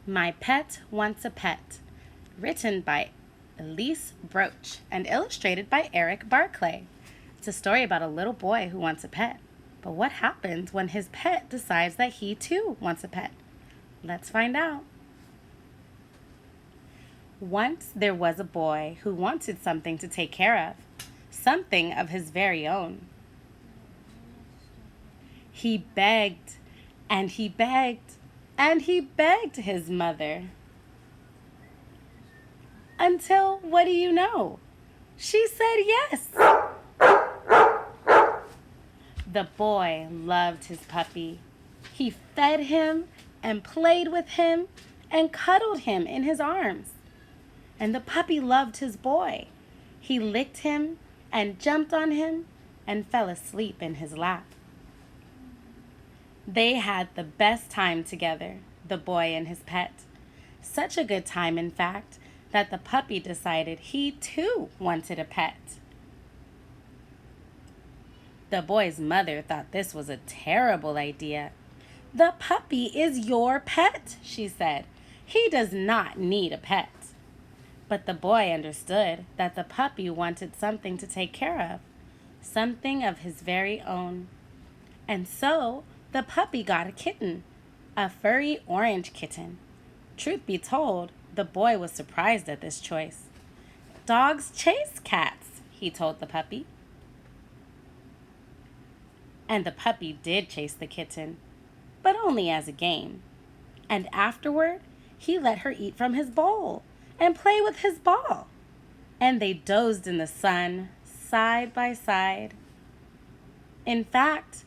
My Pet Wants a Pet, written by Elise Broach and illustrated by Eric Barclay. It's a story about a little boy who wants a pet. But what happens when his pet decides that he too wants a pet? Let's find out. Once there was a boy who wanted something to take care of, something of his very own. He begged and he begged and he begged his mother. Until, what do you know? She said yes. The boy loved his puppy. He fed him and played with him and cuddled him in his arms. And the puppy loved his boy. He licked him and jumped on him and fell asleep in his lap. They had the best time together, the boy and his pet. Such a good time, in fact, that the puppy decided he too wanted a pet. The boy's mother thought this was a terrible idea. "The puppy is your pet," she said. "He does not need a pet." But the boy understood that the puppy wanted something to take care of, something of his very own. And so the puppy got a kitten, a furry orange kitten. Truth be told, the boy was surprised at this choice. "Dogs chase cats," he told the puppy. And the puppy did chase the kitten, but only as a game. And afterward, he let her eat from his bowl and play with his ball. And they dozed in the sun, side by side. In fact,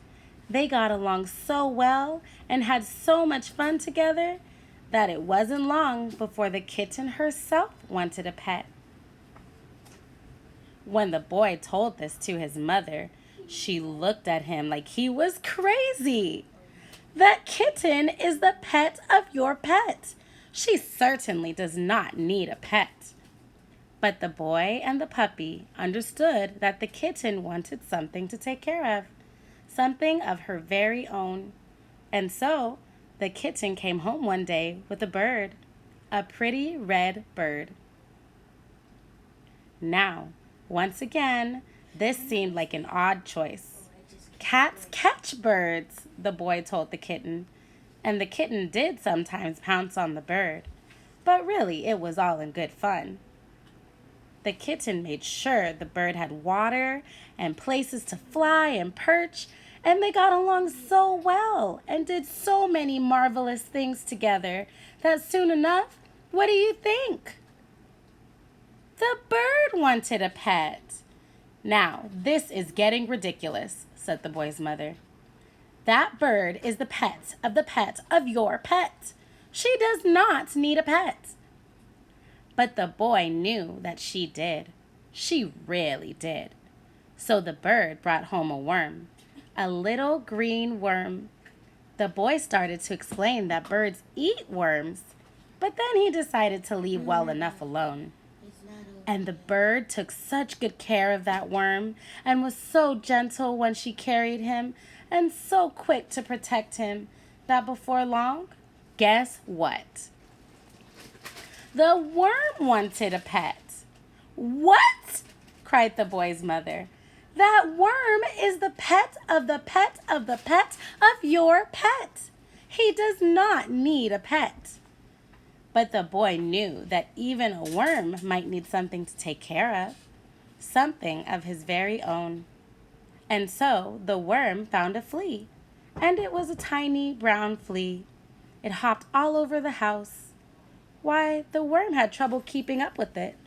they got along so well and had so much fun together that it wasn't long before the kitten herself wanted a pet. When the boy told this to his mother, she looked at him like he was crazy. "That kitten is the pet of your pet. She certainly does not need a pet." But the boy and the puppy understood that the kitten wanted something to take care of, something of her very own. And so the kitten came home one day with a bird, a pretty red bird. Now, once again, this seemed like an odd choice. "Cats catch birds," the boy told the kitten, and the kitten did sometimes pounce on the bird, but really it was all in good fun. The kitten made sure the bird had water and places to fly and perch, and they got along so well and did so many marvelous things together that soon enough, what do you think? The bird wanted a pet. "Now, this is getting ridiculous," said the boy's mother. "That bird is the pet of your pet. She does not need a pet." But the boy knew that she did. She really did. So the bird brought home a worm, a little green worm. The boy started to explain that birds eat worms, but then he decided to leave well enough alone. And the bird took such good care of that worm and was so gentle when she carried him and so quick to protect him that before long, guess what? The worm wanted a pet. "What?" cried the boy's mother. "That worm is the pet of the pet of the pet of your pet. He does not need a pet." But the boy knew that even a worm might need something to take care of, something of his very own. And so the worm found a flea, and it was a tiny brown flea. It hopped all over the house. Why, the worm had trouble keeping up with it.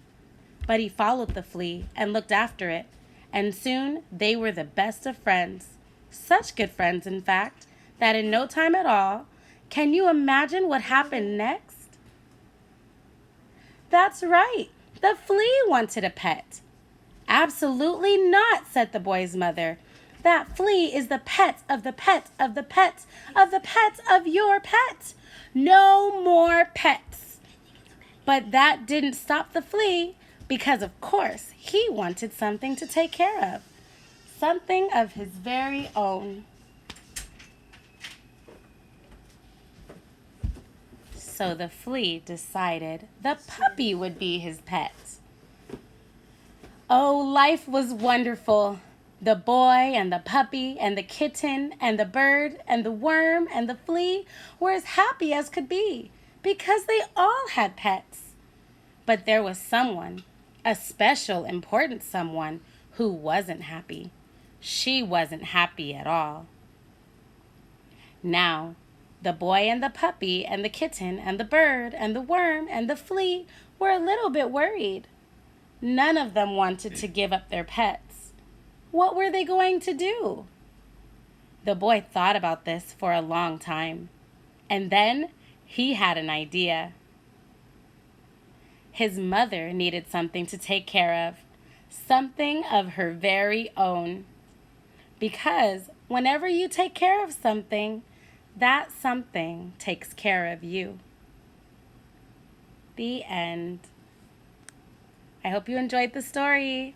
But he followed the flea and looked after it, and soon they were the best of friends. Such good friends, in fact, that in no time at all, can you imagine what happened next? That's right, the flea wanted a pet. "Absolutely not," said the boy's mother. "That flea is the pet of the pet of the pet of the pet of your pet. No more pets." But that didn't stop the flea, because of course he wanted something to take care of, something of his very own. So the flea decided the puppy would be his pet. Oh, life was wonderful. The boy and the puppy and the kitten and the bird and the worm and the flea were as happy as could be because they all had pets. But there was someone, a special important someone, who wasn't happy. She wasn't happy at all. Now, the boy and the puppy and the kitten and the bird and the worm and the flea were a little bit worried. None of them wanted to give up their pets. What were they going to do? The boy thought about this for a long time, and then he had an idea. His mother needed something to take care of, something of her very own. Because whenever you take care of something, that something takes care of you. The end. I hope you enjoyed the story.